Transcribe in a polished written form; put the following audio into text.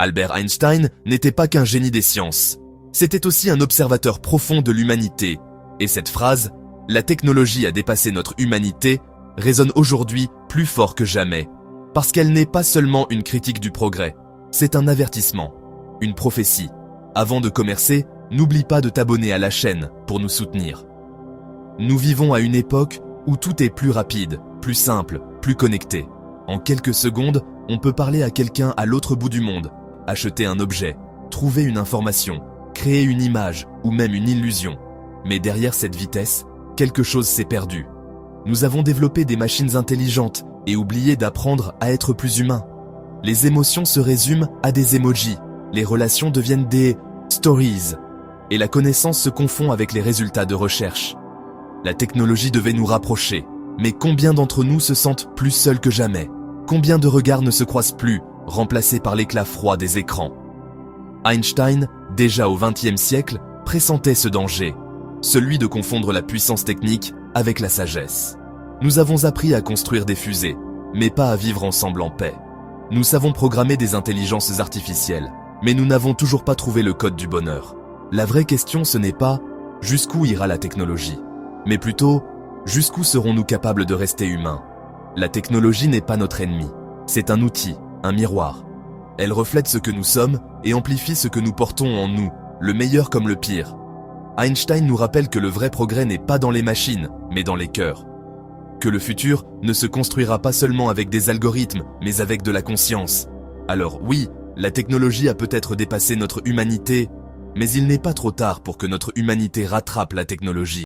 Albert Einstein n'était pas qu'un génie des sciences. C'était aussi un observateur profond de l'humanité. Et cette phrase, « La technologie a dépassé notre humanité », résonne aujourd'hui plus fort que jamais. Parce qu'elle n'est pas seulement une critique du progrès, c'est un avertissement, une prophétie. Avant de commercer, n'oublie pas de t'abonner à la chaîne pour nous soutenir. Nous vivons à une époque où tout est plus rapide, plus simple, plus connecté. En quelques secondes, on peut parler à quelqu'un à l'autre bout du monde, acheter un objet, trouver une information, créer une image ou même une illusion. Mais derrière cette vitesse, quelque chose s'est perdu. Nous avons développé des machines intelligentes et oublié d'apprendre à être plus humains. Les émotions se résument à des emojis, les relations deviennent des stories, et la connaissance se confond avec les résultats de recherche. La technologie devait nous rapprocher, mais combien d'entre nous se sentent plus seuls que jamais? Combien de regards ne se croisent plus, remplacés par l'éclat froid des écrans? Einstein, déjà au XXe siècle, pressentait ce danger, celui de confondre la puissance technique avec la sagesse. Nous avons appris à construire des fusées, mais pas à vivre ensemble en paix. Nous savons programmer des intelligences artificielles, mais nous n'avons toujours pas trouvé le code du bonheur. La vraie question, ce n'est pas « jusqu'où ira la technologie ?», mais plutôt « jusqu'où serons-nous capables de rester humains ?» La technologie n'est pas notre ennemi, c'est un outil, un miroir. Elle reflète ce que nous sommes et amplifie ce que nous portons en nous, le meilleur comme le pire. Einstein nous rappelle que le vrai progrès n'est pas dans les machines, mais dans les cœurs. Que le futur ne se construira pas seulement avec des algorithmes, mais avec de la conscience. Alors oui, la technologie a peut-être dépassé notre humanité, mais il n'est pas trop tard pour que notre humanité rattrape la technologie.